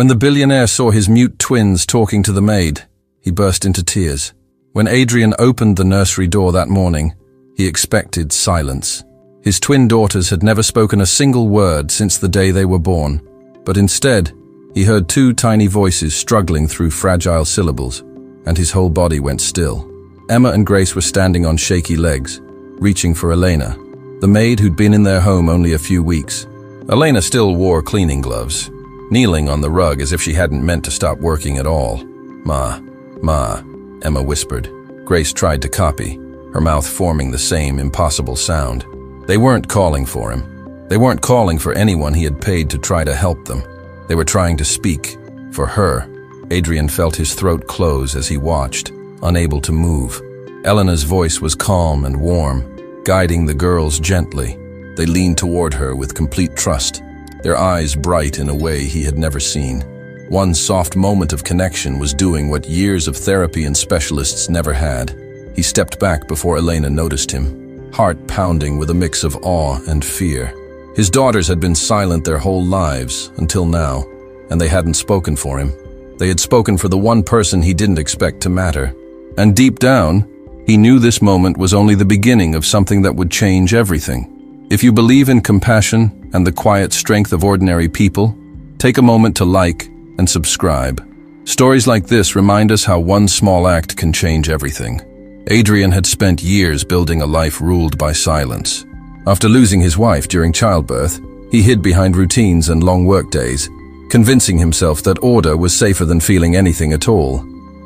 When the billionaire saw his mute twins talking to the maid, he burst into tears. When Adrian opened the nursery door that morning, he expected silence. His twin daughters had never spoken a single word since the day they were born, but instead, he heard two tiny voices struggling through fragile syllables, and his whole body went still. Emma and Grace were standing on shaky legs, reaching for Elena, the maid who'd been in their home only a few weeks. Elena still wore cleaning gloves, kneeling on the rug as if she hadn't meant to stop working at all. Ma, Emma whispered. Grace tried to copy, her mouth forming the same impossible sound. They weren't calling for him. They weren't calling for anyone he had paid to try to help them. They were trying to speak for her. Adrian felt his throat close as he watched, unable to move. Elena's voice was calm and warm, guiding the girls gently. They leaned toward her with complete trust, their eyes bright in a way he had never seen. One soft moment of connection was doing what years of therapy and specialists never had. He stepped back before Elena noticed him, heart pounding with a mix of awe and fear. His daughters had been silent their whole lives until now, and they hadn't spoken for him. They had spoken for the one person he didn't expect to matter. And deep down, he knew this moment was only the beginning of something that would change everything. If you believe in compassion and the quiet strength of ordinary people, take a moment to like and subscribe. Stories like this remind us how one small act can change everything. Adrian had spent years building a life ruled by silence. After losing his wife during childbirth, he hid behind routines and long workdays, convincing himself that order was safer than feeling anything at all.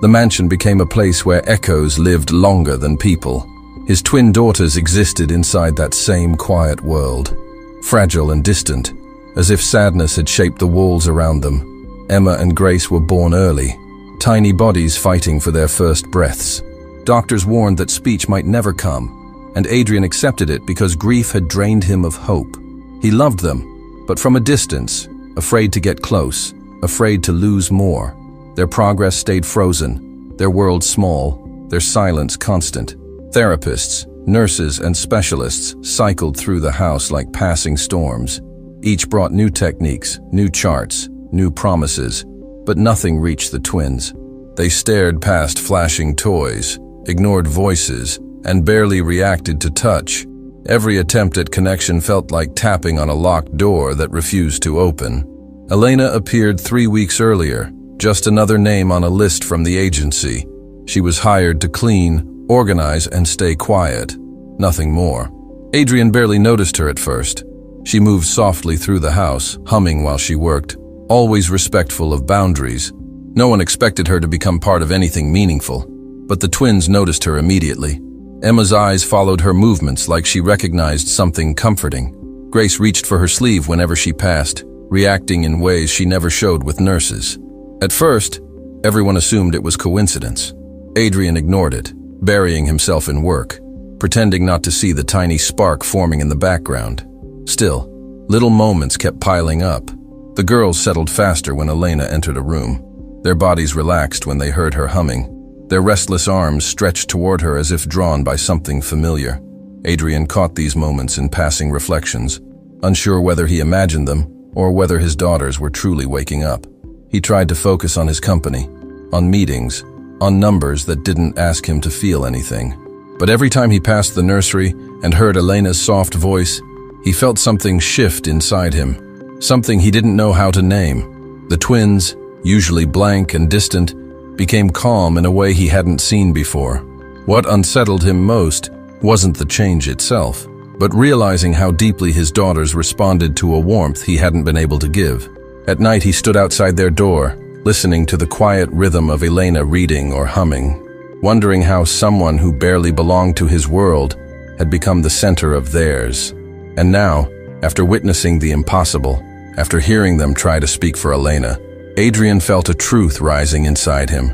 The mansion became a place where echoes lived longer than people. His twin daughters existed inside that same quiet world, fragile and distant, as if sadness had shaped the walls around them. Emma and Grace were born early, tiny bodies fighting for their first breaths. Doctors warned that speech might never come, and Adrian accepted it because grief had drained him of hope. He loved them, but from a distance, afraid to get close, afraid to lose more. Their progress stayed frozen, their world small, their silence constant. Therapists, nurses, and specialists cycled through the house like passing storms. Each brought new techniques, new charts, new promises, but nothing reached the twins. They stared past flashing toys, ignored voices, and barely reacted to touch. Every attempt at connection felt like tapping on a locked door that refused to open. Elena appeared 3 weeks earlier, just another name on a list from the agency. She was hired to clean, organize, and stay quiet. Nothing more. Adrian barely noticed her at first. She moved softly through the house, humming while she worked, always respectful of boundaries. No one expected her to become part of anything meaningful, but the twins noticed her immediately. Emma's eyes followed her movements like she recognized something comforting. Grace reached for her sleeve whenever she passed, reacting in ways she never showed with nurses. At first, everyone assumed it was coincidence. Adrian ignored it, burying himself in work, pretending not to see the tiny spark forming in the background. Still, little moments kept piling up. The girls settled faster when Elena entered a room. Their bodies relaxed when they heard her humming. Their restless arms stretched toward her as if drawn by something familiar. Adrian caught these moments in passing reflections, unsure whether he imagined them or whether his daughters were truly waking up. He tried to focus on his company, on meetings, on numbers that didn't ask him to feel anything. But every time he passed the nursery and heard Elena's soft voice, he felt something shift inside him. Something he didn't know how to name. The twins, usually blank and distant, became calm in a way he hadn't seen before. What unsettled him most wasn't the change itself, but realizing how deeply his daughters responded to a warmth he hadn't been able to give. At night he stood outside their door, listening to the quiet rhythm of Elena reading or humming, wondering how someone who barely belonged to his world had become the center of theirs. And now, after witnessing the impossible, after hearing them try to speak for Elena, Adrian felt a truth rising inside him.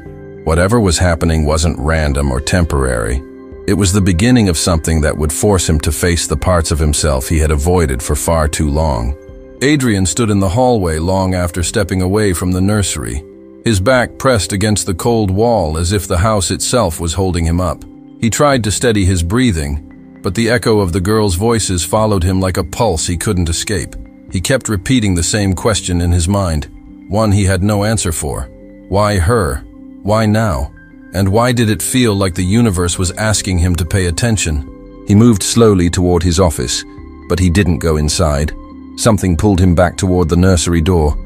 Whatever was happening wasn't random or temporary. It was the beginning of something that would force him to face the parts of himself he had avoided for far too long. Adrian stood in the hallway long after stepping away from the nursery, his back pressed against the cold wall as if the house itself was holding him up. He tried to steady his breathing, but the echo of the girls' voices followed him like a pulse he couldn't escape. He kept repeating the same question in his mind. one he had no answer for. Why her? Why now? And why did it feel like the universe was asking him to pay attention? He moved slowly toward his office, but he didn't go inside. Something pulled him back toward the nursery door,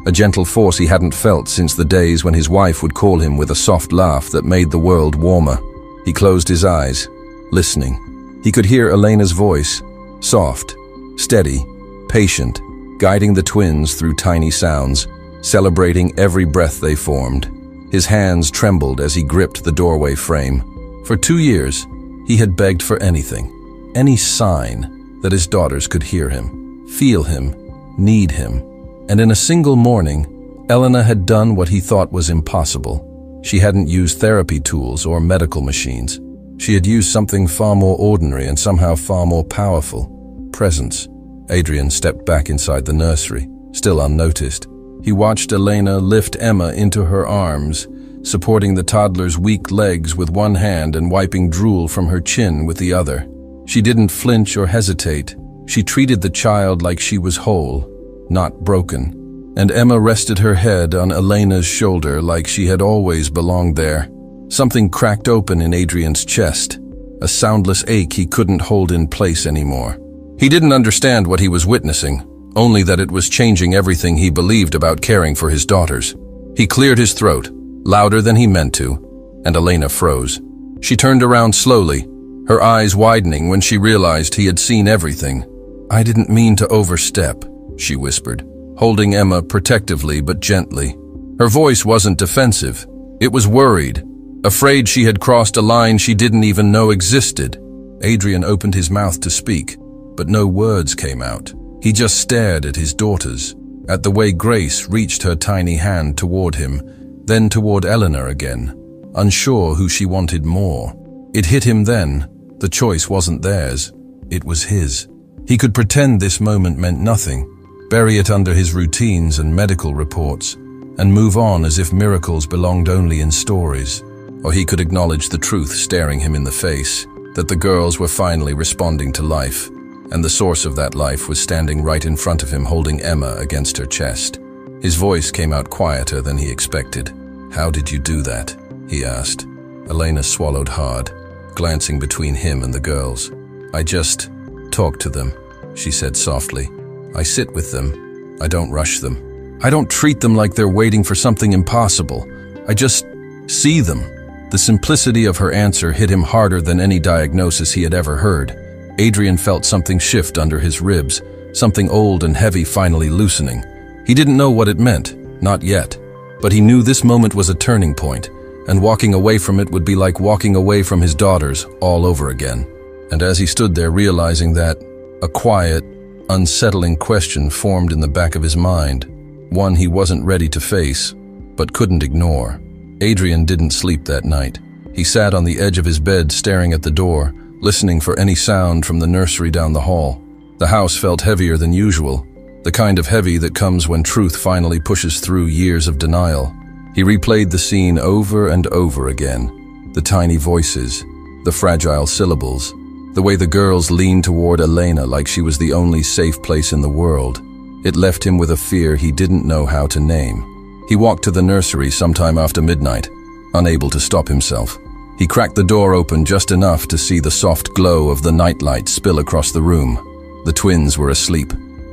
a gentle force he hadn't felt since the days when his wife would call him with a soft laugh that made the world warmer. He closed his eyes, listening. He could hear Elena's voice, soft, steady, patient, guiding the twins through tiny sounds, celebrating every breath they formed. His hands trembled as he gripped the doorway frame. For 2 years, he had begged for anything, any sign that his daughters could hear him, feel him, need him. And in a single morning, Elena had done what he thought was impossible. She hadn't used therapy tools or medical machines. She had used something far more ordinary and somehow far more powerful: presence. Adrian stepped back inside the nursery, still unnoticed. He watched Elena lift Emma into her arms, supporting the toddler's weak legs with one hand and wiping drool from her chin with the other. She didn't flinch or hesitate. She treated the child like she was whole, not broken. And Emma rested her head on Elena's shoulder like she had always belonged there. Something cracked open in Adrian's chest, a soundless ache he couldn't hold in place anymore. He didn't understand what he was witnessing, only that it was changing everything he believed about caring for his daughters. He cleared his throat, louder than he meant to, and Elena froze. She turned around slowly, her eyes widening when she realized he had seen everything. "I didn't mean to overstep," she whispered, holding Emma protectively but gently. Her voice wasn't defensive. It was worried, afraid she had crossed a line she didn't even know existed. Adrian opened his mouth to speak, but no words came out. He just stared at his daughters, at the way Grace reached her tiny hand toward him, then toward Eleanor again, unsure who she wanted more. It hit him then. The choice wasn't theirs. It was his. He could pretend this moment meant nothing, bury it under his routines and medical reports, and move on as if miracles belonged only in stories. Or he could acknowledge the truth staring him in the face, that the girls were finally responding to life, and the source of that life was standing right in front of him, holding Emma against her chest. His voice came out quieter than he expected. "How did you do that?" he asked. Elena swallowed hard, glancing between him and the girls. "I just talk to them," she said softly. "I sit with them. I don't rush them. I don't treat them like they're waiting for something impossible. I just see them." The simplicity of her answer hit him harder than any diagnosis he had ever heard. Adrian felt something shift under his ribs, something old and heavy finally loosening. He didn't know what it meant, not yet, but he knew this moment was a turning point, and walking away from it would be like walking away from his daughters all over again. And as he stood there realizing that, a quiet, unsettling question formed in the back of his mind, one he wasn't ready to face, but couldn't ignore. Adrian didn't sleep that night. He sat on the edge of his bed staring at the door, listening for any sound from the nursery down the hall. The house felt heavier than usual, the kind of heavy that comes when truth finally pushes through years of denial. He replayed the scene over and over again, the tiny voices, the fragile syllables, the way the girls leaned toward Elena like she was the only safe place in the world. It left him with a fear he didn't know how to name. He walked to the nursery sometime after midnight, unable to stop himself. He cracked the door open just enough to see the soft glow of the nightlight spill across the room. The twins were asleep,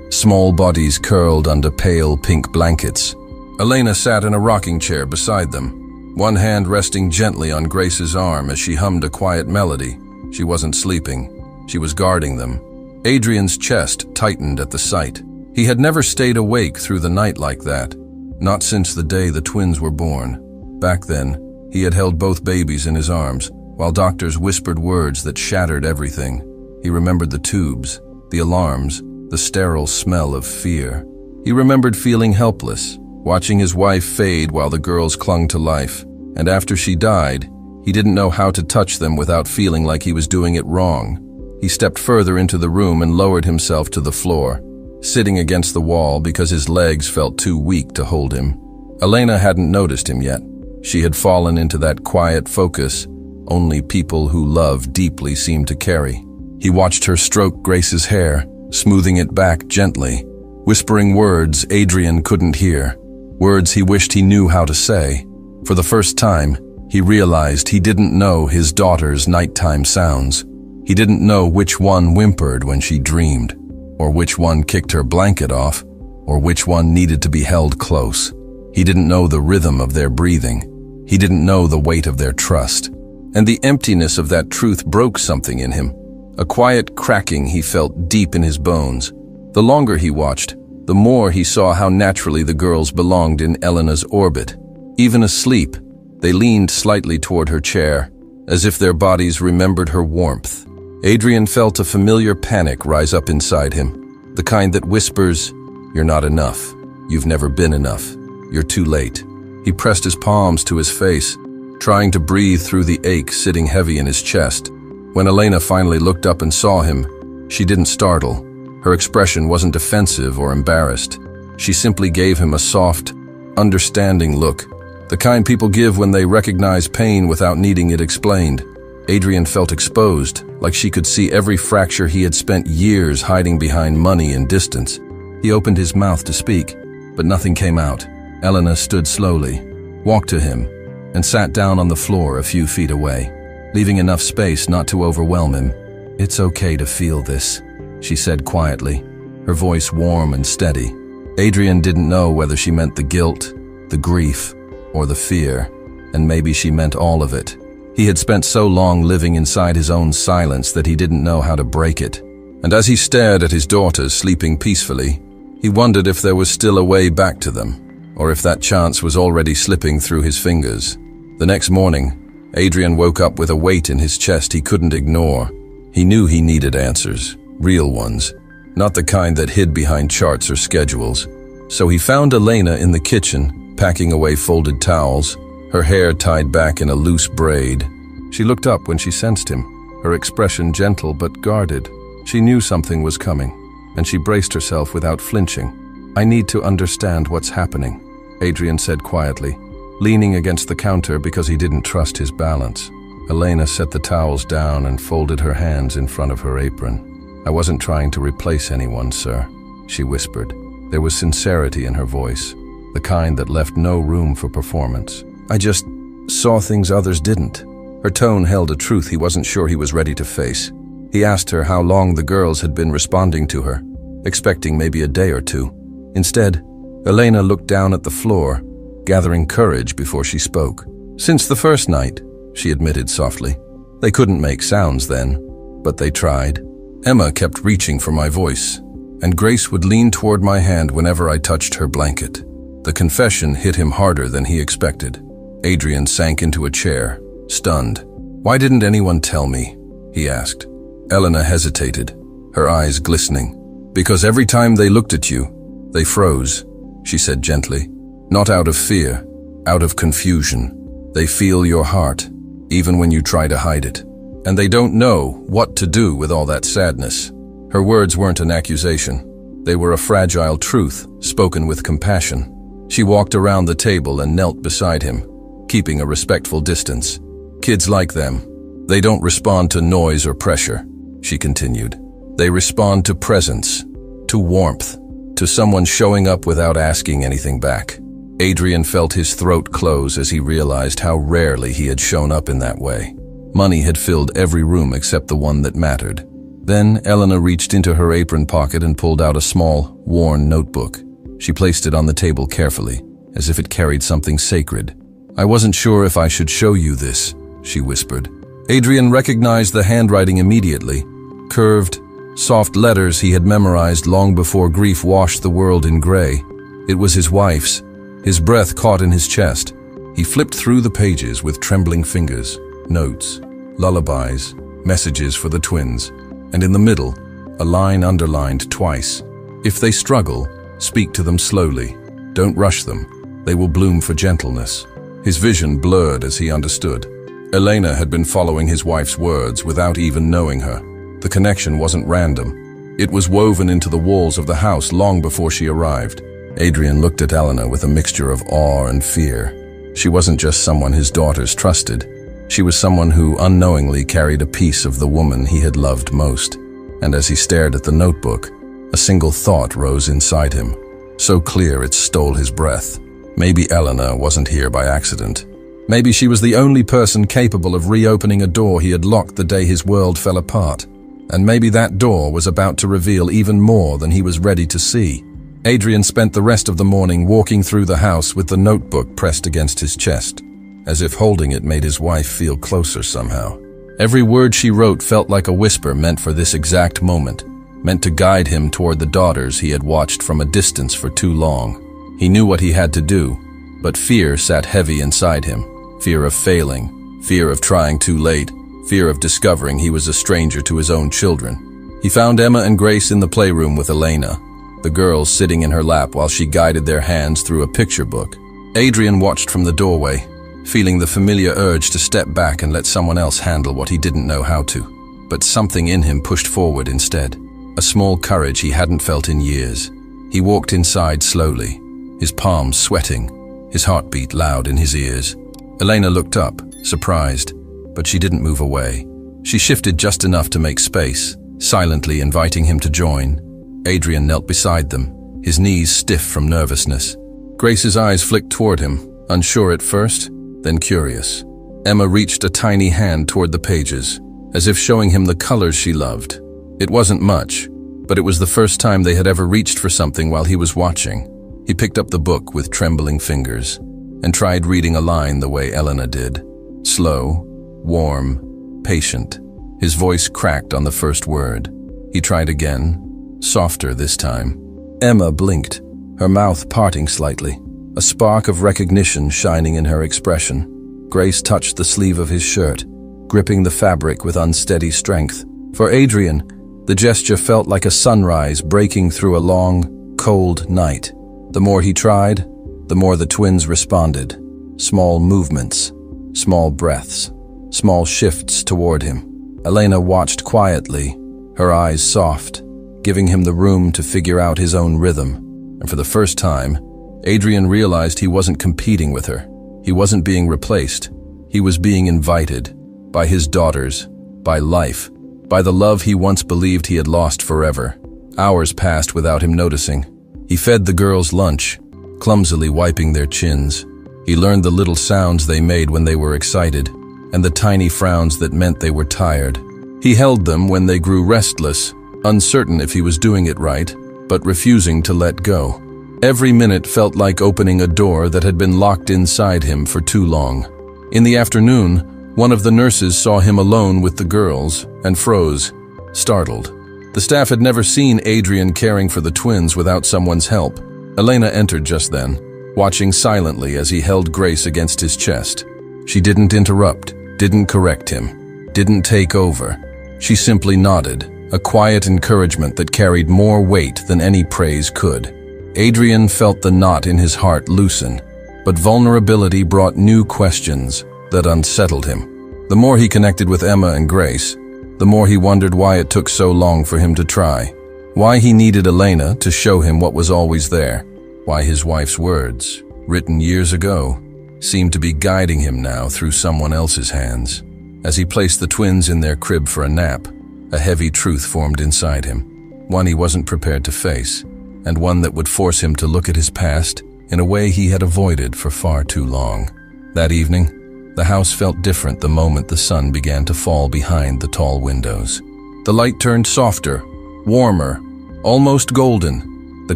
small bodies curled under pale pink blankets. Elena sat in a rocking chair beside them, one hand resting gently on Grace's arm as she hummed a quiet melody. She wasn't sleeping. She was guarding them. Adrian's chest tightened at the sight. He had never stayed awake through the night like that, not since the day the twins were born. Back then, he had held both babies in his arms, while doctors whispered words that shattered everything. He remembered the tubes, the alarms, the sterile smell of fear. He remembered feeling helpless, watching his wife fade while the girls clung to life. And after she died, he didn't know how to touch them without feeling like he was doing it wrong. He stepped further into the room and lowered himself to the floor, sitting against the wall because his legs felt too weak to hold him. Elena hadn't noticed him yet. She had fallen into that quiet focus only people who love deeply seem to carry. He watched her stroke Grace's hair, smoothing it back gently, whispering words Adrian couldn't hear. words he wished he knew how to say. For the first time, he realized he didn't know his daughter's nighttime sounds. He didn't know which one whimpered when she dreamed, or which one kicked her blanket off, or which one needed to be held close. He didn't know the rhythm of their breathing. He didn't know the weight of their trust. And the emptiness of that truth broke something in him, a quiet cracking he felt deep in his bones. The longer he watched, the more he saw how naturally the girls belonged in Elena's orbit. Even asleep, they leaned slightly toward her chair, as if their bodies remembered her warmth. Adrian felt a familiar panic rise up inside him, the kind that whispers, "You're not enough. You've never been enough. You're too late." He pressed his palms to his face, trying to breathe through the ache sitting heavy in his chest. When Elena finally looked up and saw him, she didn't startle. Her expression wasn't defensive or embarrassed. She simply gave him a soft, understanding look, the kind people give when they recognize pain without needing it explained. Adrian felt exposed, like she could see every fracture he had spent years hiding behind money and distance. He opened his mouth to speak, but nothing came out. Elena stood slowly, walked to him, and sat down on the floor a few feet away, leaving enough space not to overwhelm him. "It's okay to feel this," she said quietly, her voice warm and steady. Adrian didn't know whether she meant the guilt, the grief, or the fear, and maybe she meant all of it. He had spent so long living inside his own silence that he didn't know how to break it. And as he stared at his daughters sleeping peacefully, he wondered if there was still a way back to them, or if that chance was already slipping through his fingers. The next morning, Adrian woke up with a weight in his chest he couldn't ignore. He knew he needed answers, real ones, not the kind that hid behind charts or schedules. So he found Elena in the kitchen, packing away folded towels, her hair tied back in a loose braid. She looked up when she sensed him, her expression gentle but guarded. She knew something was coming, and she braced herself without flinching. "I need to understand what's happening," Adrian said quietly, leaning against the counter because he didn't trust his balance. Elena set the towels down and folded her hands in front of her apron. "I wasn't trying to replace anyone, sir," she whispered. There was sincerity in her voice, the kind that left no room for performance. "I just saw things others didn't." Her tone held a truth he wasn't sure he was ready to face. He asked her how long the girls had been responding to her, expecting maybe a day or two. Instead, Elena looked down at the floor, gathering courage before she spoke. "Since the first night," she admitted softly. "They couldn't make sounds then, but they tried. Emma kept reaching for my voice, and Grace would lean toward my hand whenever I touched her blanket." The confession hit him harder than he expected. Adrian sank into a chair, stunned. "Why didn't anyone tell me?" he asked. Elena hesitated, her eyes glistening. "Because every time they looked at you, they froze," she said gently. "Not out of fear, out of confusion. They feel your heart, even when you try to hide it. And they don't know what to do with all that sadness." Her words weren't an accusation. They were a fragile truth, spoken with compassion. She walked around the table and knelt beside him, keeping a respectful distance. "Kids like them. They don't respond to noise or pressure," she continued. "They respond to presence, to warmth, to someone showing up without asking anything back." Adrian felt his throat close as he realized how rarely he had shown up in that way. Money had filled every room except the one that mattered. Then Elena reached into her apron pocket and pulled out a small, worn notebook. She placed it on the table carefully, as if it carried something sacred. "I wasn't sure if I should show you this," she whispered. Adrian recognized the handwriting immediately. Curved, soft letters he had memorized long before grief washed the world in gray. It was his wife's. His breath caught in his chest. He flipped through the pages with trembling fingers. Notes, lullabies, messages for the twins. And in the middle, a line underlined twice. "If they struggle, speak to them slowly. Don't rush them. They will bloom for gentleness." His vision blurred as he understood. Elena had been following his wife's words without even knowing her. The connection wasn't random. It was woven into the walls of the house long before she arrived. Adrian looked at Elena with a mixture of awe and fear. She wasn't just someone his daughters trusted. She was someone who unknowingly carried a piece of the woman he had loved most. And as he stared at the notebook, a single thought rose inside him, so clear it stole his breath. Maybe Elena wasn't here by accident. Maybe she was the only person capable of reopening a door he had locked the day his world fell apart. And maybe that door was about to reveal even more than he was ready to see. Adrian spent the rest of the morning walking through the house with the notebook pressed against his chest, as if holding it made his wife feel closer somehow. Every word she wrote felt like a whisper meant for this exact moment, meant to guide him toward the daughters he had watched from a distance for too long. He knew what he had to do, but fear sat heavy inside him. Fear of failing, fear of trying too late, fear of discovering he was a stranger to his own children. He found Emma and Grace in the playroom with Elena, the girls sitting in her lap while she guided their hands through a picture book. Adrian watched from the doorway, feeling the familiar urge to step back and let someone else handle what he didn't know how to. But something in him pushed forward instead, a small courage he hadn't felt in years. He walked inside slowly, his palms sweating, his heartbeat loud in his ears. Elena looked up, surprised, but she didn't move away. She shifted just enough to make space, silently inviting him to join. Adrian knelt beside them, his knees stiff from nervousness. Grace's eyes flicked toward him, unsure at first, then curious. Emma reached a tiny hand toward the pages, as if showing him the colors she loved. It wasn't much, but it was the first time they had ever reached for something while he was watching. He picked up the book with trembling fingers and tried reading a line the way Elena did. Slow, warm, patient. His voice cracked on the first word. He tried again, softer this time. Emma blinked, her mouth parting slightly, a spark of recognition shining in her expression. Grace touched the sleeve of his shirt, gripping the fabric with unsteady strength. For Adrian, the gesture felt like a sunrise breaking through a long, cold night. The more he tried, the more the twins responded. Small movements, small breaths, small shifts toward him. Elena watched quietly, her eyes soft, giving him the room to figure out his own rhythm. And for the first time, Adrian realized he wasn't competing with her. He wasn't being replaced. He was being invited by his daughters, by life, by the love he once believed he had lost forever. Hours passed without him noticing. He fed the girls lunch, clumsily wiping their chins. He learned the little sounds they made when they were excited, and the tiny frowns that meant they were tired. He held them when they grew restless, uncertain if he was doing it right, but refusing to let go. Every minute felt like opening a door that had been locked inside him for too long. In the afternoon, one of the nurses saw him alone with the girls and froze, startled. The staff had never seen Adrian caring for the twins without someone's help. Elena entered just then, watching silently as he held Grace against his chest. She didn't interrupt, didn't correct him, didn't take over. She simply nodded, a quiet encouragement that carried more weight than any praise could. Adrian felt the knot in his heart loosen, but vulnerability brought new questions that unsettled him. The more he connected with Emma and Grace, the more he wondered why it took so long for him to try. Why he needed Elena to show him what was always there. Why his wife's words, written years ago, seemed to be guiding him now through someone else's hands. As he placed the twins in their crib for a nap, a heavy truth formed inside him, one he wasn't prepared to face, and one that would force him to look at his past in a way he had avoided for far too long. That evening, the house felt different the moment the sun began to fall behind the tall windows. The light turned softer, warmer, almost golden, the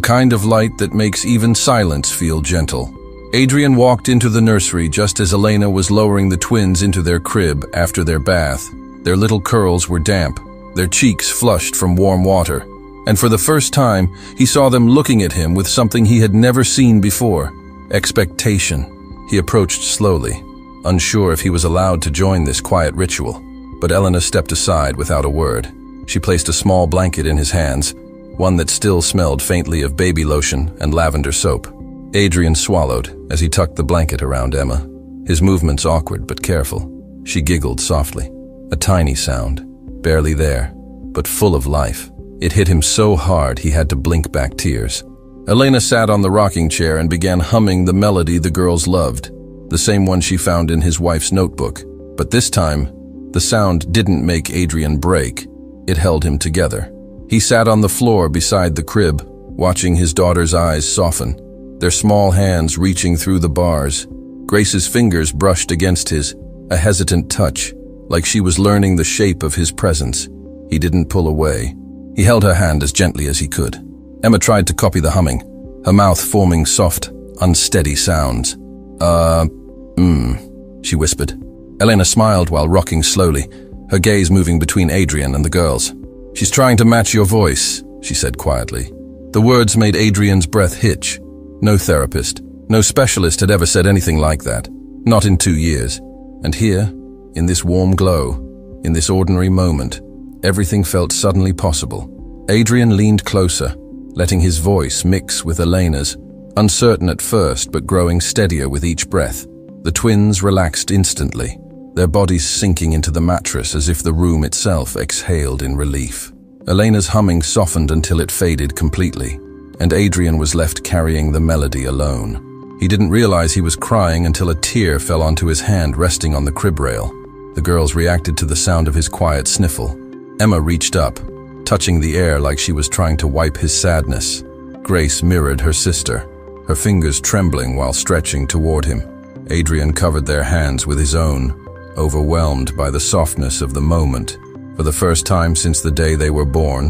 kind of light that makes even silence feel gentle. Adrian walked into the nursery just as Elena was lowering the twins into their crib after their bath. Their little curls were damp, their cheeks flushed from warm water, and for the first time, he saw them looking at him with something he had never seen before: expectation. He approached slowly, unsure if he was allowed to join this quiet ritual, but Elena stepped aside without a word. She placed a small blanket in his hands, one that still smelled faintly of baby lotion and lavender soap. Adrian swallowed as he tucked the blanket around Emma, his movements awkward but careful. She giggled softly, a tiny sound, barely there, but full of life. It hit him so hard he had to blink back tears. Elena sat on the rocking chair and began humming the melody the girls loved, the same one she found in his wife's notebook. But this time, the sound didn't make Adrian break. It held him together. He sat on the floor beside the crib, watching his daughter's eyes soften, their small hands reaching through the bars. Grace's fingers brushed against his, a hesitant touch, like she was learning the shape of his presence. He didn't pull away. He held her hand as gently as he could. Emma tried to copy the humming, her mouth forming soft, unsteady sounds. She whispered. Elena smiled while rocking slowly, her gaze moving between Adrian and the girls. "She's trying to match your voice," she said quietly. The words made Adrian's breath hitch. No therapist, no specialist had ever said anything like that. Not in 2 years. And here, in this warm glow, in this ordinary moment, everything felt suddenly possible. Adrian leaned closer, letting his voice mix with Elena's, uncertain at first but growing steadier with each breath. The twins relaxed instantly, their bodies sinking into the mattress as if the room itself exhaled in relief. Elena's humming softened until it faded completely, and Adrian was left carrying the melody alone. He didn't realize he was crying until a tear fell onto his hand resting on the crib rail. The girls reacted to the sound of his quiet sniffle. Emma reached up, touching the air like she was trying to wipe his sadness. Grace mirrored her sister, her fingers trembling while stretching toward him. Adrian covered their hands with his own, overwhelmed by the softness of the moment. For the first time since the day they were born,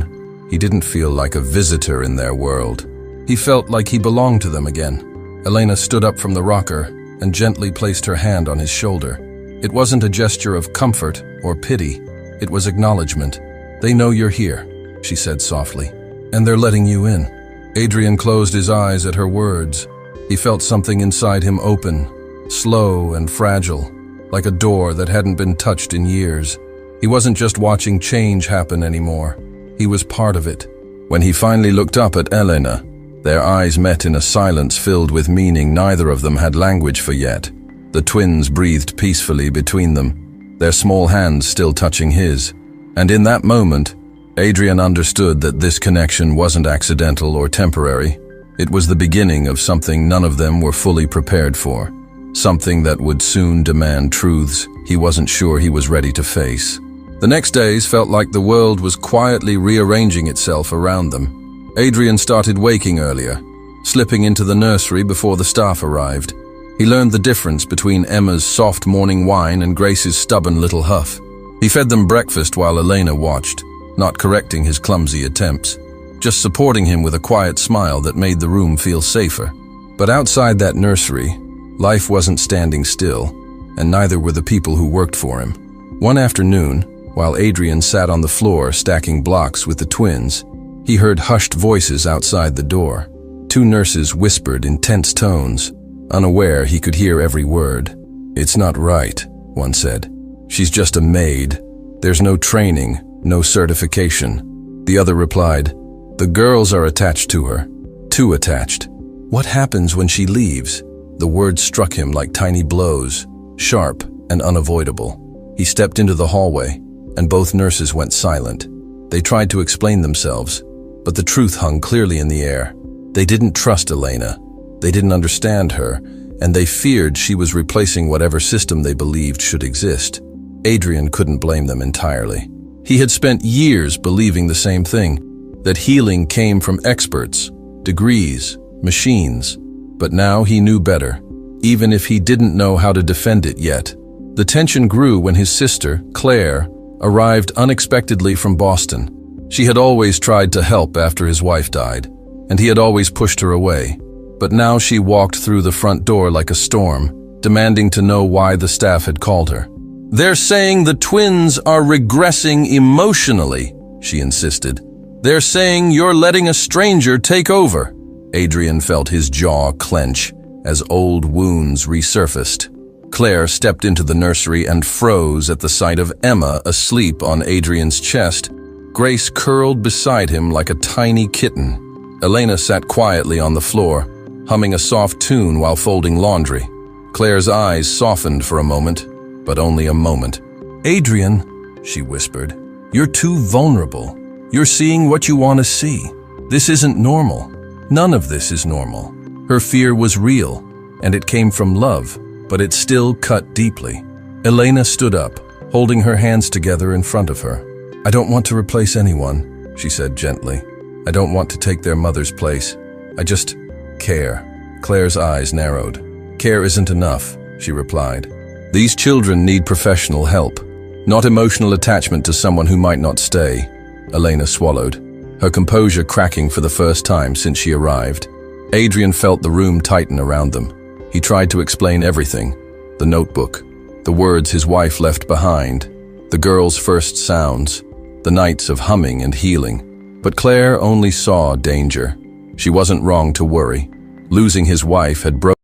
he didn't feel like a visitor in their world. He felt like he belonged to them again. Elena stood up from the rocker and gently placed her hand on his shoulder. It wasn't a gesture of comfort or pity, it was acknowledgement. "They know you're here," she said softly, "and they're letting you in." Adrian closed his eyes at her words. He felt something inside him open, slow and fragile, like a door that hadn't been touched in years. He wasn't just watching change happen anymore. He was part of it. When he finally looked up at Elena, their eyes met in a silence filled with meaning neither of them had language for yet. The twins breathed peacefully between them, their small hands still touching his. And in that moment, Adrian understood that this connection wasn't accidental or temporary. It was the beginning of something none of them were fully prepared for. Something that would soon demand truths he wasn't sure he was ready to face. The next days felt like the world was quietly rearranging itself around them. Adrian started waking earlier, slipping into the nursery before the staff arrived. He learned the difference between Emma's soft morning whine and Grace's stubborn little huff. He fed them breakfast while Elena watched, not correcting his clumsy attempts, just supporting him with a quiet smile that made the room feel safer. But outside that nursery, life wasn't standing still, and neither were the people who worked for him. One afternoon, while Adrian sat on the floor stacking blocks with the twins, he heard hushed voices outside the door. 2 nurses whispered in tense tones, unaware he could hear every word. "It's not right," one said. "She's just a maid. There's no training, no certification." The other replied, "The girls are attached to her. Too attached. What happens when she leaves?" The words struck him like tiny blows, sharp and unavoidable. He stepped into the hallway, and both nurses went silent. They tried to explain themselves, but the truth hung clearly in the air. They didn't trust Elena. They didn't understand her, and they feared she was replacing whatever system they believed should exist. Adrian couldn't blame them entirely. He had spent years believing the same thing, that healing came from experts, degrees, machines. But now he knew better, even if he didn't know how to defend it yet. The tension grew when his sister, Claire, arrived unexpectedly from Boston. She had always tried to help after his wife died, and he had always pushed her away. But now she walked through the front door like a storm, demanding to know why the staff had called her. "They're saying the twins are regressing emotionally," she insisted. "They're saying you're letting a stranger take over." Adrian felt his jaw clench as old wounds resurfaced. Claire stepped into the nursery and froze at the sight of Emma asleep on Adrian's chest. Grace curled beside him like a tiny kitten. Elena sat quietly on the floor, humming a soft tune while folding laundry. Claire's eyes softened for a moment, but only a moment. "Adrian," she whispered, "you're too vulnerable. You're seeing what you want to see. This isn't normal. None of this is normal." Her fear was real, and it came from love, but it still cut deeply. Elena stood up, holding her hands together in front of her. "I don't want to replace anyone," she said gently. "I don't want to take their mother's place. I just care. Claire's eyes narrowed. Care isn't enough, she replied. These children need professional help, not emotional attachment to someone who might not stay. Elena swallowed, her composure cracking for the first time since she arrived. Adrian felt the room tighten around them. He tried to explain everything: the notebook, the words his wife left behind, the girl's first sounds, the nights of humming and healing. But Claire only saw danger. She wasn't wrong to worry. Losing his wife had broken